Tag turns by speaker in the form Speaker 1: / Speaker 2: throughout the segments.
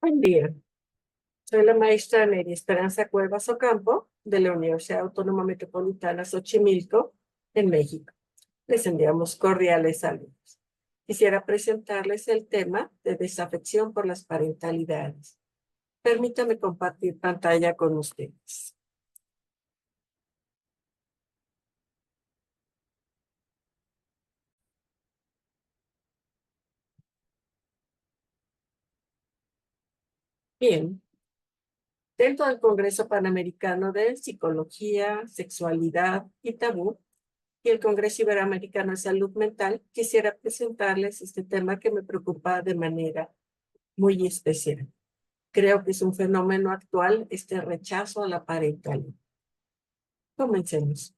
Speaker 1: Buen día. Soy la maestra Neri Esperanza Cuevas Ocampo de la Universidad Autónoma Metropolitana Xochimilco en México. Les enviamos cordiales saludos. Quisiera presentarles el tema de desafección por las parentalidades. Permítame compartir pantalla con ustedes. Bien, dentro del Congreso Panamericano de Psicología, Sexualidad y Tabú, y el Congreso Iberoamericano de Salud Mental, quisiera presentarles este tema que me preocupa de manera muy especial. Creo que es un fenómeno actual este rechazo a la parentalidad. Comencemos.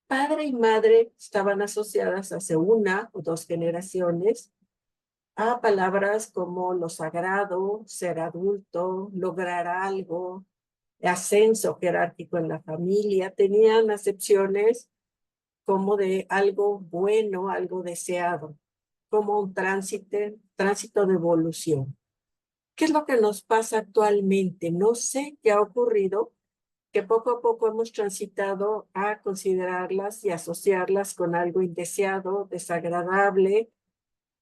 Speaker 1: Padre y madre estaban asociadas hace una o dos generaciones a palabras como lo sagrado, ser adulto, lograr algo, ascenso jerárquico en la familia. Tenían acepciones como de algo bueno, algo deseado, como un tránsito de evolución. ¿Qué es lo que nos pasa actualmente? No sé qué ha ocurrido, que poco a poco hemos transitado a considerarlas y asociarlas con algo indeseado, desagradable,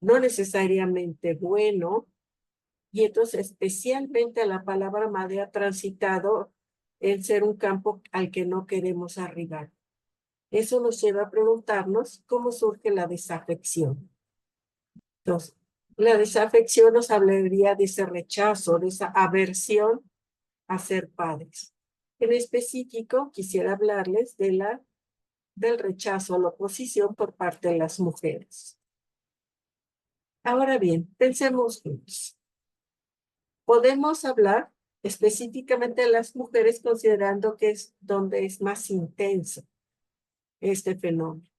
Speaker 1: no necesariamente bueno, y entonces especialmente la palabra madre ha transitado en ser un campo al que no queremos arribar. Eso nos lleva a preguntarnos cómo surge la desafección. Entonces, la desafección nos hablaría de ese rechazo, de esa aversión a ser padres. En específico, quisiera hablarles del rechazo a la oposición por parte de las mujeres. Ahora bien, pensemos juntos. Podemos hablar específicamente de las mujeres considerando que es donde es más intenso este fenómeno.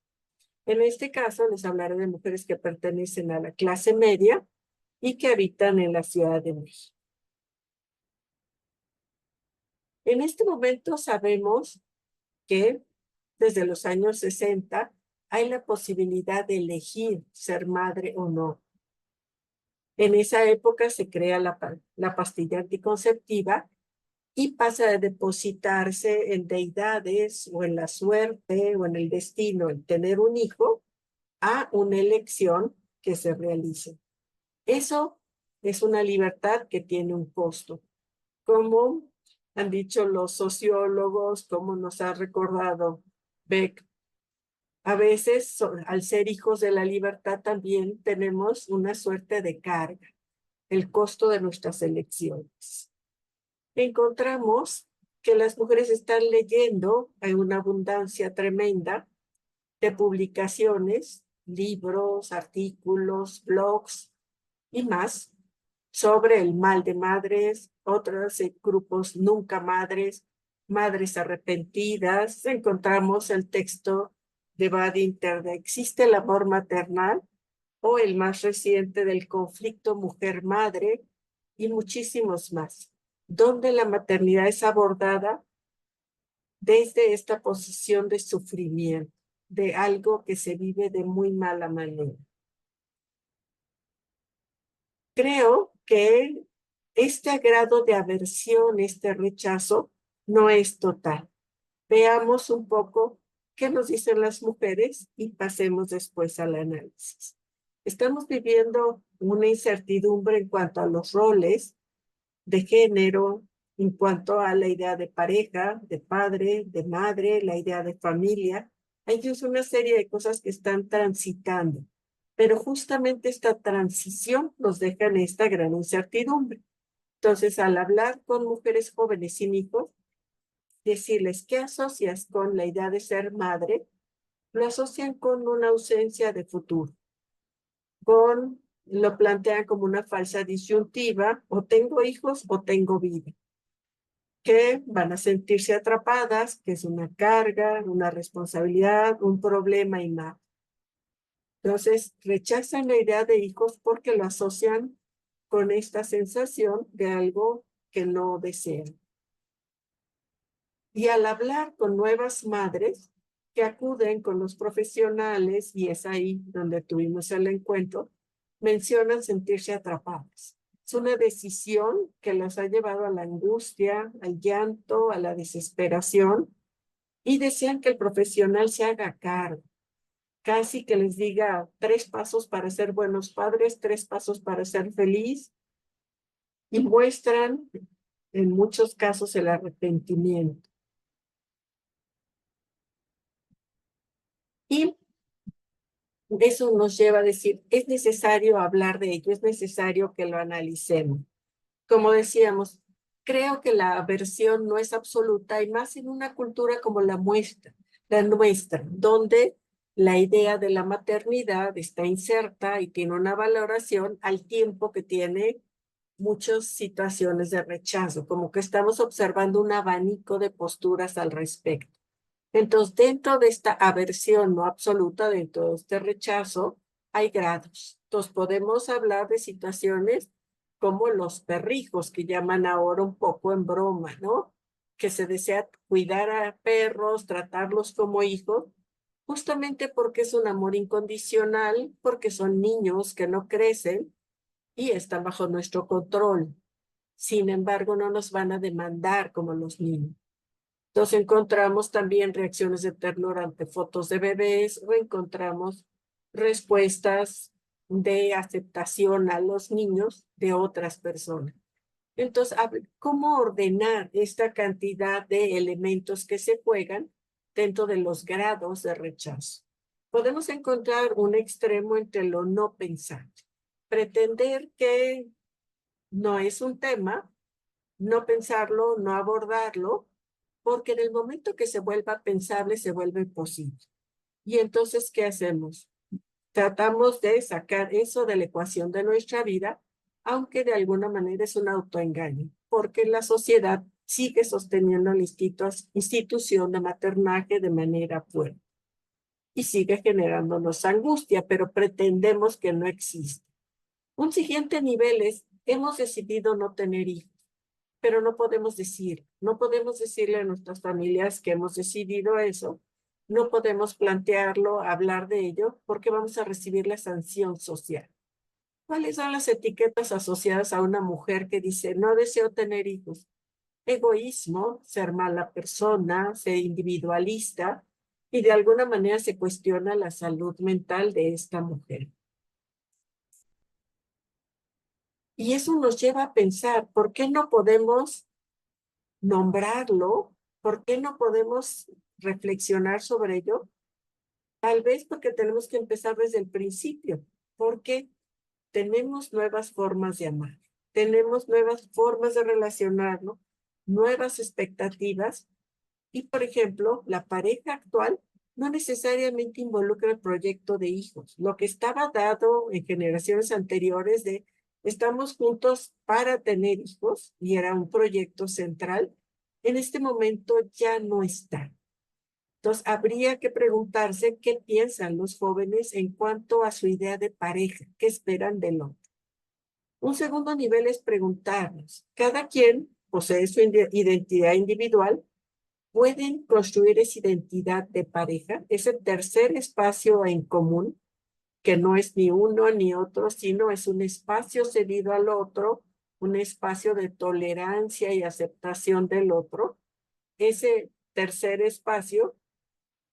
Speaker 1: En este caso, les hablaré de mujeres que pertenecen a la clase media y que habitan en la Ciudad de México. En este momento sabemos que desde los años 60 hay la posibilidad de elegir ser madre o no. En esa época se crea la pastilla anticonceptiva y pasa a depositarse en deidades o en la suerte o en el destino el tener un hijo a una elección que se realice. Eso es una libertad que tiene un costo. Como han dicho los sociólogos, como nos ha recordado Beck, a veces al ser hijos de la libertad también tenemos una suerte de carga, el costo de nuestras elecciones. Encontramos que las mujeres están leyendo en una abundancia tremenda de publicaciones, libros, artículos, blogs y más sobre el mal de madres, otros grupos nunca madres, madres arrepentidas. Encontramos el texto de Badinter de ¿existe el amor maternal? O el más reciente del conflicto mujer-madre y muchísimos más, donde la maternidad es abordada desde esta posición de sufrimiento, de algo que se vive de muy mala manera. Creo que este grado de aversión, este rechazo, no es total. Veamos un poco qué nos dicen las mujeres y pasemos después al análisis. Estamos viviendo una incertidumbre en cuanto a los roles de género, en cuanto a la idea de pareja, de padre, de madre, la idea de familia. Hay una serie de cosas que están transitando, pero justamente esta transición nos deja en esta gran incertidumbre. Entonces, al hablar con mujeres jóvenes sin hijos, decirles qué asocias con la idea de ser madre, lo asocian con una ausencia de futuro, lo plantean como una falsa disyuntiva, o tengo hijos o tengo vida, que van a sentirse atrapadas, que es una carga, una responsabilidad, un problema y más. Entonces, rechazan la idea de hijos porque lo asocian con esta sensación de algo que no desean. Y al hablar con nuevas madres que acuden con los profesionales, y es ahí donde tuvimos el encuentro, mencionan sentirse atrapadas. Es una decisión que los ha llevado a la angustia, al llanto, a la desesperación, y desean que el profesional se haga cargo, casi que les diga 3 pasos para ser buenos padres, 3 pasos para ser feliz, y muestran en muchos casos el arrepentimiento. Y eso nos lleva a decir, es necesario hablar de ello, es necesario que lo analicemos. Como decíamos, creo que la aversión no es absoluta y más en una cultura como la nuestra, donde la idea de la maternidad está inserta y tiene una valoración al tiempo que tiene muchas situaciones de rechazo, como que estamos observando un abanico de posturas al respecto. Entonces, dentro de esta aversión no absoluta, dentro de este rechazo, hay grados. Entonces, podemos hablar de situaciones como los perrijos, que llaman ahora un poco en broma, ¿no? Que se desea cuidar a perros, tratarlos como hijos, justamente porque es un amor incondicional, porque son niños que no crecen y están bajo nuestro control. Sin embargo, no nos van a demandar como los niños. Entonces encontramos también reacciones de ternura ante fotos de bebés o encontramos respuestas de aceptación a los niños de otras personas. Entonces, ¿cómo ordenar esta cantidad de elementos que se juegan dentro de los grados de rechazo? Podemos encontrar un extremo entre lo no pensante, pretender que no es un tema, no pensarlo, no abordarlo, porque en el momento que se vuelva pensable, se vuelve posible. Y entonces, ¿qué hacemos? Tratamos de sacar eso de la ecuación de nuestra vida, aunque de alguna manera es un autoengaño, porque la sociedad sigue sosteniendo la institución de maternaje de manera fuerte y sigue generándonos angustia, pero pretendemos que no existe. Un siguiente nivel es, hemos decidido no tener hijos, pero no podemos decirle a nuestras familias que hemos decidido eso, no podemos plantearlo, hablar de ello, porque vamos a recibir la sanción social. ¿Cuáles son las etiquetas asociadas a una mujer que dice, no deseo tener hijos? Egoísmo, ser mala persona, ser individualista, y de alguna manera se cuestiona la salud mental de esta mujer. Y eso nos lleva a pensar, ¿por qué no podemos nombrarlo? ¿Por qué no podemos reflexionar sobre ello? Tal vez porque tenemos que empezar desde el principio, porque tenemos nuevas formas de amar, tenemos nuevas formas de relacionarnos, nuevas expectativas y, por ejemplo, la pareja actual no necesariamente involucra el proyecto de hijos. Lo que estaba dado en generaciones anteriores de estamos juntos para tener hijos y era un proyecto central, en este momento ya no está. Entonces, habría que preguntarse qué piensan los jóvenes en cuanto a su idea de pareja, qué esperan del otro. Un segundo nivel es preguntarnos, cada quien posee su identidad individual, pueden construir esa identidad de pareja, ese tercer espacio en común, que no es ni uno ni otro, sino es un espacio cedido al otro, un espacio de tolerancia y aceptación del otro. Ese tercer espacio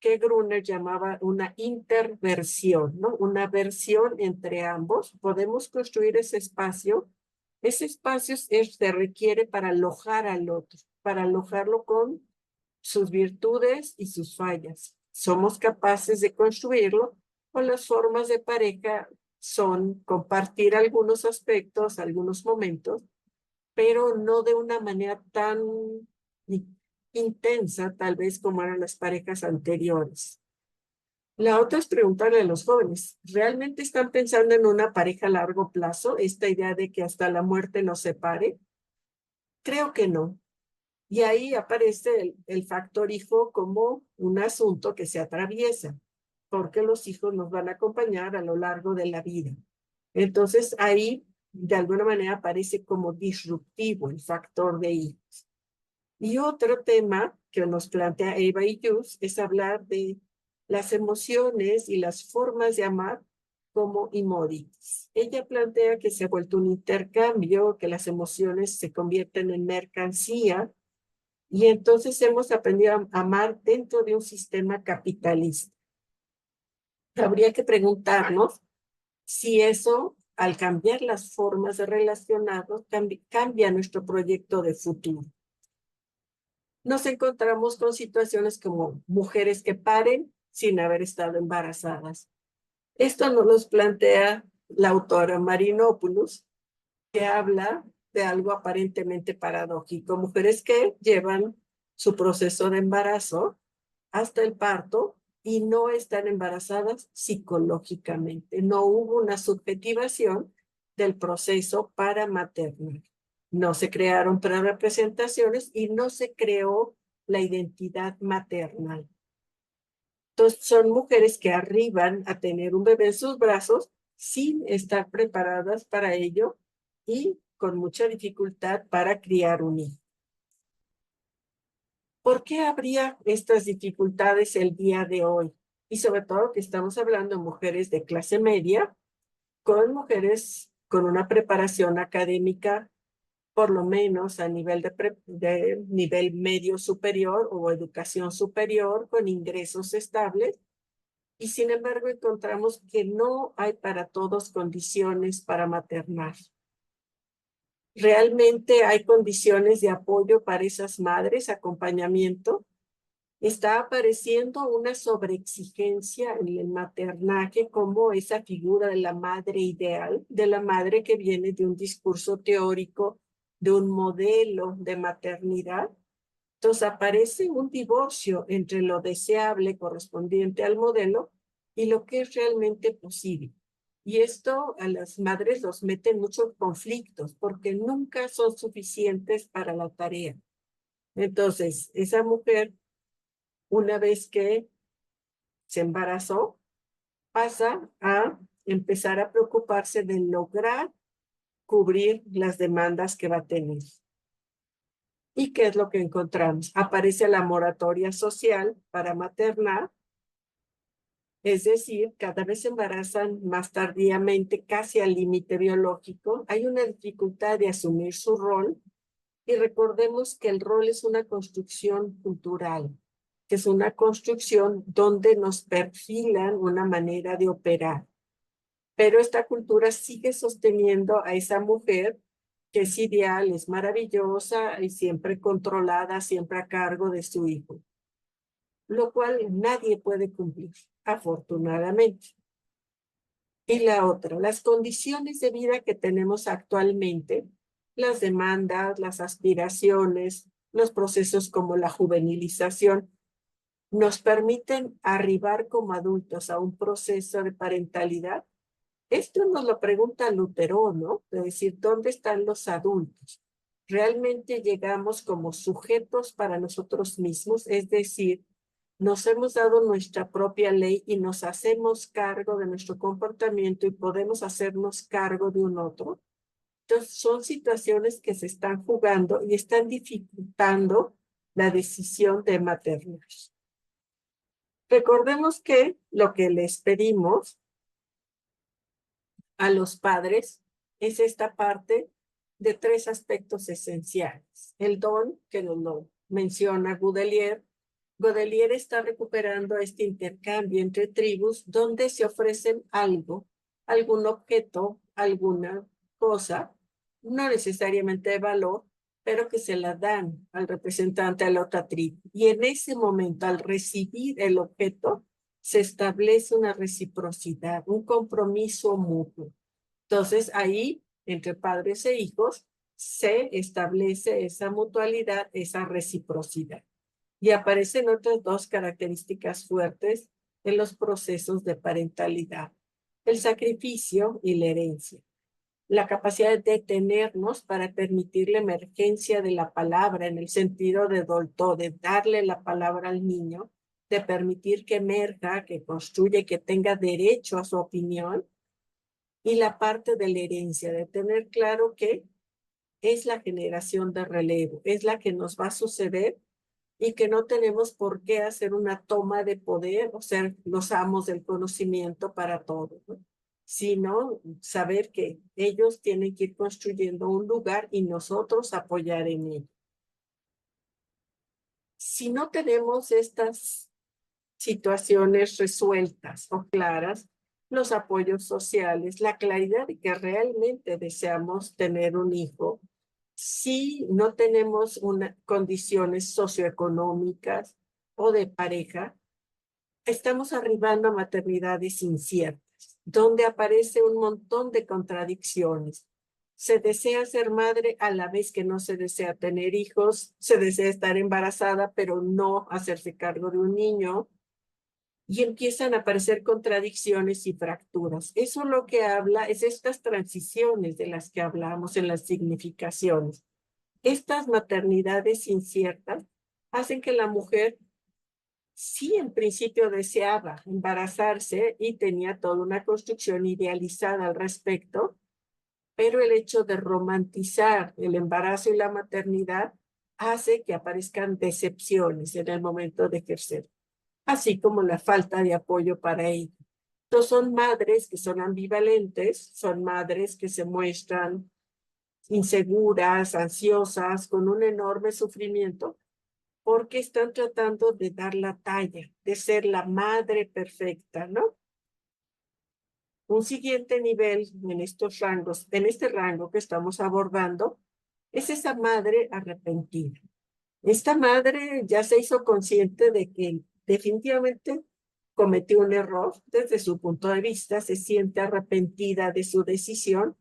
Speaker 1: que Gruner llamaba una interversión, ¿no? Una versión entre ambos. Podemos construir ese espacio. Ese espacio se requiere para alojar al otro, para alojarlo con sus virtudes y sus fallas. Somos capaces de construirlo con las formas de pareja son compartir algunos aspectos, algunos momentos, pero no de una manera tan intensa, tal vez como eran las parejas anteriores. La otra es preguntarle a los jóvenes, ¿realmente están pensando en una pareja a largo plazo? Esta idea de que hasta la muerte nos separe. Creo que no. Y ahí aparece el factor hijo como un asunto que se atraviesa, porque los hijos nos van a acompañar a lo largo de la vida. Entonces ahí de alguna manera aparece como disruptivo el factor de hijos. Y otro tema que nos plantea Eva y Jus es hablar de las emociones y las formas de amar como Imoditis. Ella plantea que se ha vuelto un intercambio, que las emociones se convierten en mercancía, y entonces hemos aprendido a amar dentro de un sistema capitalista. Habría que preguntarnos si eso, al cambiar las formas de relacionarnos, cambia nuestro proyecto de futuro. Nos encontramos con situaciones como mujeres que paren sin haber estado embarazadas. Esto nos los plantea la autora Marinopoulos, que habla de algo aparentemente paradójico. Mujeres que llevan su proceso de embarazo hasta el parto y no están embarazadas psicológicamente. No hubo una subjetivación del proceso para maternar. No se crearon prerepresentaciones y no se creó la identidad maternal. Entonces, son mujeres que arriban a tener un bebé en sus brazos sin estar preparadas para ello y con mucha dificultad para criar un hijo. ¿Por qué habría estas dificultades el día de hoy? Y sobre todo que estamos hablando de mujeres de clase media, con mujeres con una preparación académica, por lo menos a nivel de nivel medio superior o educación superior, con ingresos estables, y sin embargo encontramos que no hay para todos condiciones para maternar. ¿Realmente hay condiciones de apoyo para esas madres, acompañamiento? Está apareciendo una sobreexigencia en el maternaje como esa figura de la madre ideal, de la madre que viene de un discurso teórico, de un modelo de maternidad. Entonces aparece un divorcio entre lo deseable correspondiente al modelo y lo que es realmente posible. Y esto a las madres los mete en muchos conflictos porque nunca son suficientes para la tarea. Entonces, esa mujer, una vez que se embarazó, pasa a empezar a preocuparse de lograr cubrir las demandas que va a tener. ¿Y qué es lo que encontramos? Aparece la moratoria social para maternar, es decir, cada vez se embarazan más tardíamente, casi al límite biológico. Hay una dificultad de asumir su rol y recordemos que el rol es una construcción cultural, que es una construcción donde nos perfilan una manera de operar. Pero esta cultura sigue sosteniendo a esa mujer que es ideal, es maravillosa y siempre controlada, siempre a cargo de su hijo, lo cual nadie puede cumplir, afortunadamente. Y la otra, las condiciones de vida que tenemos actualmente, las demandas, las aspiraciones, los procesos como la juvenilización, nos permiten arribar como adultos a un proceso de parentalidad. Esto nos lo pregunta Lutero, ¿no? De decir, ¿dónde están los adultos? ¿Realmente llegamos como sujetos para nosotros mismos? Es decir, nos hemos dado nuestra propia ley y nos hacemos cargo de nuestro comportamiento y podemos hacernos cargo de un otro. Entonces, son situaciones que se están jugando y están dificultando la decisión de maternar. Recordemos que lo que les pedimos a los padres es esta parte de tres aspectos esenciales. El don, que nos lo menciona Godelier. Godelier está recuperando este intercambio entre tribus donde se ofrecen algo, algún objeto, alguna cosa, no necesariamente de valor, pero que se la dan al representante de la otra tribu. Y en ese momento, al recibir el objeto, se establece una reciprocidad, un compromiso mutuo. Entonces, ahí, entre padres e hijos, se establece esa mutualidad, esa reciprocidad. Y aparecen otras dos características fuertes en los procesos de parentalidad: el sacrificio y la herencia. La capacidad de detenernos para permitir la emergencia de la palabra en el sentido de dolto, de darle la palabra al niño, de permitir que emerja, que construya, que tenga derecho a su opinión, y la parte de la herencia, de tener claro que es la generación de relevo, es la que nos va a suceder y que no tenemos por qué hacer una toma de poder o ser los amos del conocimiento para todo, ¿no? sino saber que ellos tienen que ir construyendo un lugar y nosotros apoyar en ello. Si no tenemos estas situaciones resueltas o claras, los apoyos sociales, la claridad de que realmente deseamos tener un hijo, si no tenemos condiciones socioeconómicas o de pareja, estamos arribando a maternidades inciertas, donde aparece un montón de contradicciones. Se desea ser madre a la vez que no se desea tener hijos, se desea estar embarazada, pero no hacerse cargo de un niño, y empiezan a aparecer contradicciones y fracturas. Eso lo que habla es estas transiciones de las que hablamos en las significaciones. Estas maternidades inciertas hacen que la mujer sí en principio deseaba embarazarse y tenía toda una construcción idealizada al respecto, pero el hecho de romantizar el embarazo y la maternidad hace que aparezcan decepciones en el momento de ejercer, así como la falta de apoyo para ello. Entonces son madres que son ambivalentes, son madres que se muestran inseguras, ansiosas, con un enorme sufrimiento, porque están tratando de dar la talla, de ser la madre perfecta, ¿no? Un siguiente nivel en estos rangos, en este rango que estamos abordando, es esa madre arrepentida. Esta madre ya se hizo consciente de que definitivamente cometió un error desde su punto de vista, se siente arrepentida de su decisión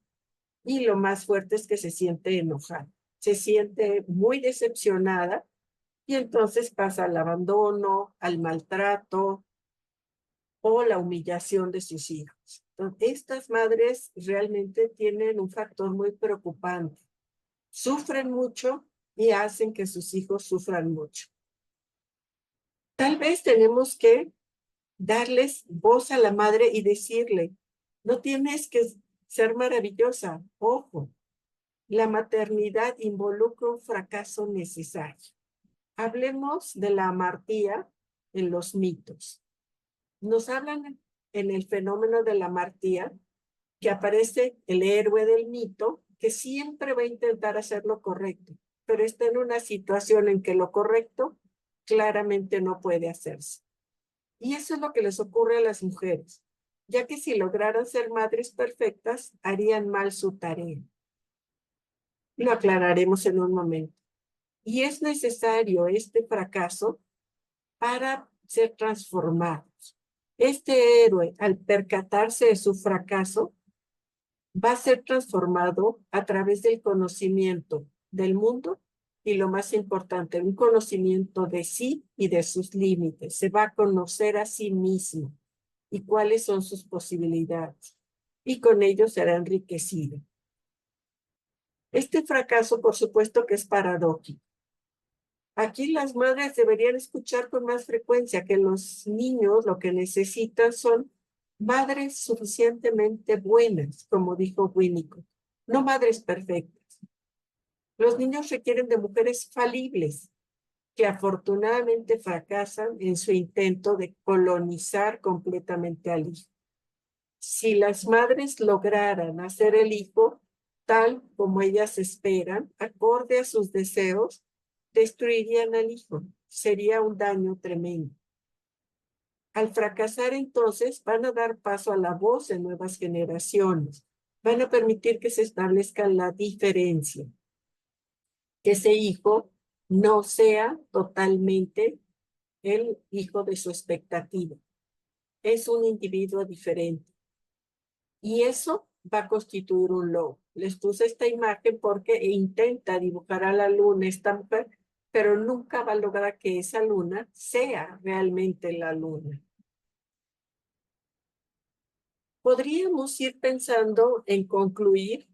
Speaker 1: y lo más fuerte es que se siente enojada, se siente muy decepcionada y entonces pasa al abandono, al maltrato o la humillación de sus hijos. Entonces, estas madres realmente tienen un factor muy preocupante. Sufren mucho y hacen que sus hijos sufran mucho. Tal vez tenemos que darles voz a la madre y decirle, no tienes que ser maravillosa, ojo, la maternidad involucra un fracaso necesario. Hablemos de la amartía en los mitos. Nos hablan en el fenómeno de la amartía que aparece el héroe del mito que siempre va a intentar hacer lo correcto, pero está en una situación en que lo correcto claramente no puede hacerse. Y eso es lo que les ocurre a las mujeres, ya que si lograran ser madres perfectas, harían mal su tarea. Lo aclararemos en un momento. Y es necesario este fracaso para ser transformados. Este héroe, al percatarse de su fracaso, va a ser transformado a través del conocimiento del mundo y lo más importante, un conocimiento de sí y de sus límites. Se va a conocer a sí mismo y cuáles son sus posibilidades y con ello será enriquecido. Este fracaso, por supuesto que es paradójico. Aquí las madres deberían escuchar con más frecuencia que los niños lo que necesitan son madres suficientemente buenas, como dijo Winnicott, no madres perfectas. Los niños requieren de mujeres falibles, que afortunadamente fracasan en su intento de colonizar completamente al hijo. Si las madres lograran hacer el hijo tal como ellas esperan, acorde a sus deseos, destruirían al hijo. Sería un daño tremendo. Al fracasar entonces van a dar paso a la voz de nuevas generaciones. Van a permitir que se establezca la diferencia. Que ese hijo no sea totalmente el hijo de su expectativa. Es un individuo diferente. Y eso va a constituir un logro. Les puse esta imagen porque intenta dibujar a la luna esta mujer, pero nunca va a lograr que esa luna sea realmente la luna. Podríamos ir pensando en concluir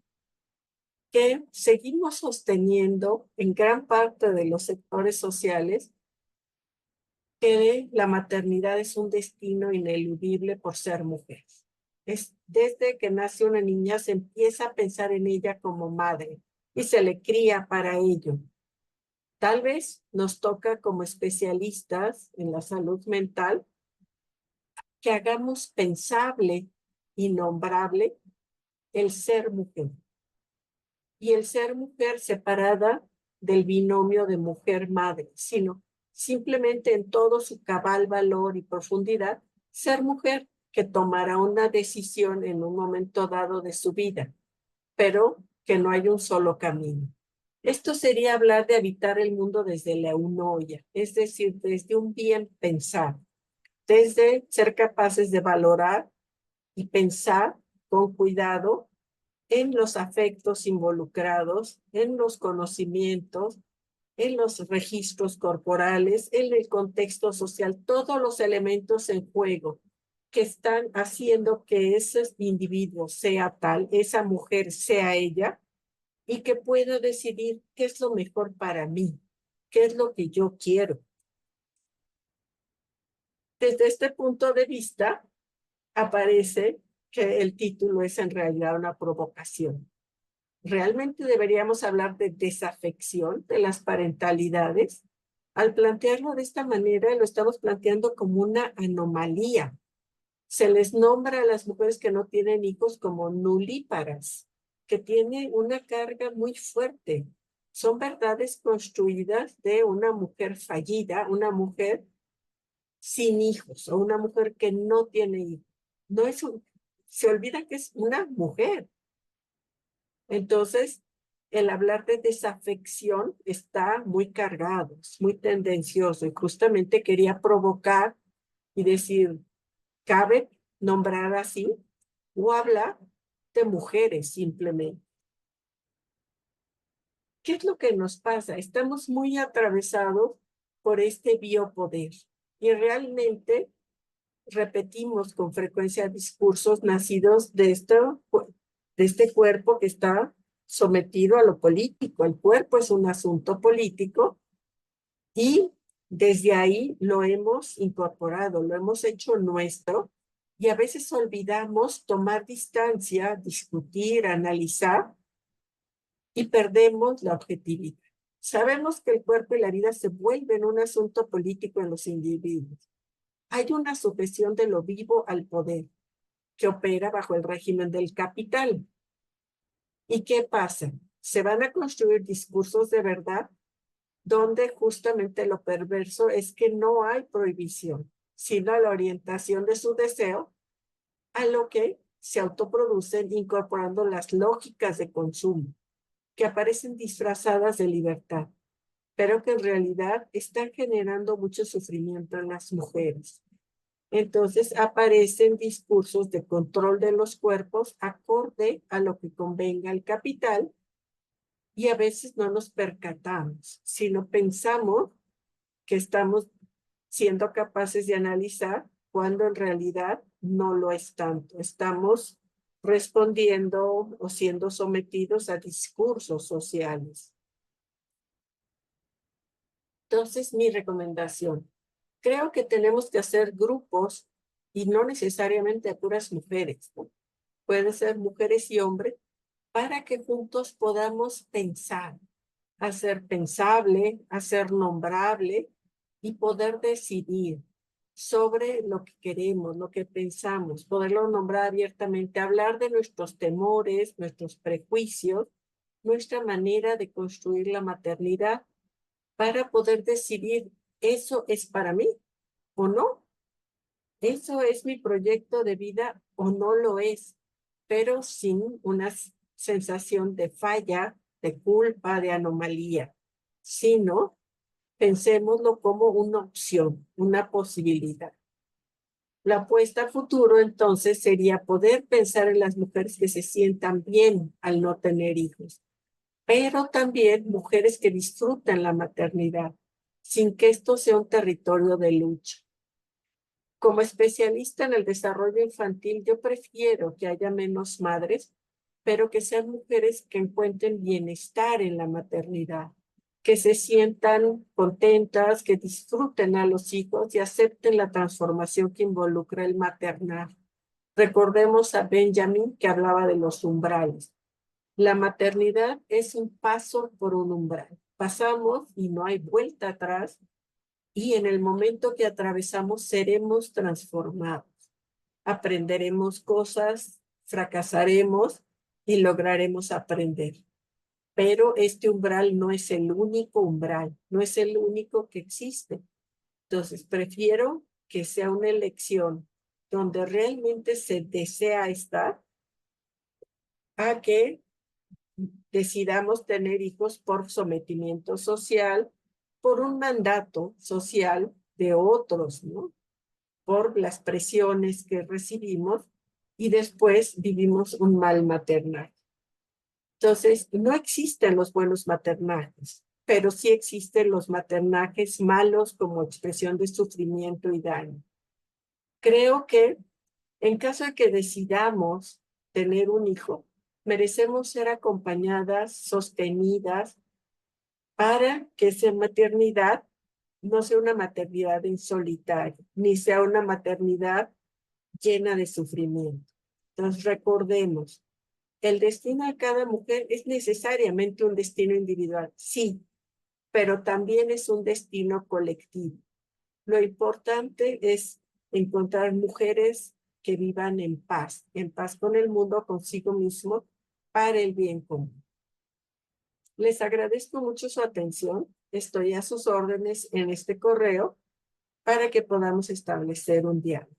Speaker 1: que seguimos sosteniendo en gran parte de los sectores sociales que la maternidad es un destino ineludible por ser mujer. Es desde que nace una niña se empieza a pensar en ella como madre y se le cría para ello. Tal vez nos toca como especialistas en la salud mental que hagamos pensable innombrable, el ser mujer. Y el ser mujer separada del binomio de mujer-madre, sino simplemente en todo su cabal valor y profundidad, ser mujer que tomará una decisión en un momento dado de su vida, pero que no hay un solo camino. Esto sería hablar de habitar el mundo desde la eunoia, es decir, desde un bien pensar, desde ser capaces de valorar y pensar con cuidado en los afectos involucrados, en los conocimientos, en los registros corporales, en el contexto social, todos los elementos en juego que están haciendo que ese individuo sea tal, esa mujer sea ella, y que pueda decidir qué es lo mejor para mí, qué es lo que yo quiero. Desde este punto de vista, aparece que el título es en realidad una provocación. ¿Realmente deberíamos hablar de desafección de las parentalidades? Al plantearlo de esta manera, lo estamos planteando como una anomalía. Se les nombra a las mujeres que no tienen hijos como nulíparas, que tienen una carga muy fuerte. Son verdades construidas de una mujer fallida, una mujer sin hijos o una mujer que no tiene hijos. No es se olvida que es una mujer. Entonces, el hablar de desafección está muy cargado, es muy tendencioso y justamente quería provocar y decir, ¿cabe nombrar así? O hablar de mujeres simplemente. ¿Qué es lo que nos pasa? Estamos muy atravesados por este biopoder y realmente repetimos con frecuencia discursos nacidos de este cuerpo que está sometido a lo político. El cuerpo es un asunto político y desde ahí lo hemos incorporado, lo hemos hecho nuestro y a veces olvidamos tomar distancia, discutir, analizar y perdemos la objetividad. Sabemos que el cuerpo y la vida se vuelven un asunto político en los individuos. Hay una sujeción de lo vivo al poder que opera bajo el régimen del capital. ¿Y qué pasa? Se van a construir discursos de verdad donde justamente lo perverso es que no hay prohibición, sino la orientación de su deseo a lo que se autoproducen incorporando las lógicas de consumo, que aparecen disfrazadas de libertad, pero que en realidad están generando mucho sufrimiento en las mujeres. Entonces aparecen discursos de control de los cuerpos acorde a lo que convenga al capital y a veces no nos percatamos, sino pensamos que estamos siendo capaces de analizar cuando en realidad no lo es tanto. Estamos respondiendo o siendo sometidos a discursos sociales. Entonces, mi recomendación, creo que tenemos que hacer grupos y no necesariamente a puras mujeres, ¿no? Puede ser mujeres y hombres, para que juntos podamos pensar, hacer pensable, hacer nombrable y poder decidir sobre lo que queremos, lo que pensamos, poderlo nombrar abiertamente, hablar de nuestros temores, nuestros prejuicios, nuestra manera de construir la maternidad para poder decidir, ¿eso es para mí o no? ¿Eso es mi proyecto de vida o no lo es? Pero sin una sensación de falla, de culpa, de anomalía, sino pensémoslo como una opción, una posibilidad. La apuesta a futuro entonces sería poder pensar en las mujeres que se sientan bien al no tener hijos, pero también mujeres que disfrutan la maternidad, sin que esto sea un territorio de lucha. Como especialista en el desarrollo infantil, yo prefiero que haya menos madres, pero que sean mujeres que encuentren bienestar en la maternidad, que se sientan contentas, que disfruten a los hijos y acepten la transformación que involucra el maternar. Recordemos a Benjamin que hablaba de los umbrales. La maternidad es un paso por un umbral. Pasamos y no hay vuelta atrás y en el momento que atravesamos seremos transformados. aprenderemos cosas, fracasaremos y lograremos aprender. Pero este umbral no es el único umbral, no es el único que existe. Entonces, prefiero que sea una elección donde realmente se desea estar a que decidamos tener hijos por sometimiento social, por un mandato social de otros, ¿no? Por las presiones que recibimos y después vivimos un mal maternal. Entonces, no existen los buenos maternajes, pero sí existen los maternajes malos como expresión de sufrimiento y daño. Creo que en caso de que decidamos tener un hijo, merecemos ser acompañadas, sostenidas, para que esa maternidad no sea una maternidad en solitario, ni sea una maternidad llena de sufrimiento. Entonces, recordemos, el destino de cada mujer es necesariamente un destino individual, sí, pero también es un destino colectivo. Lo importante es encontrar mujeres que vivan en paz con el mundo, consigo mismo, para el bien común. Les agradezco mucho su atención. Estoy a sus órdenes en este correo para que podamos establecer un diálogo.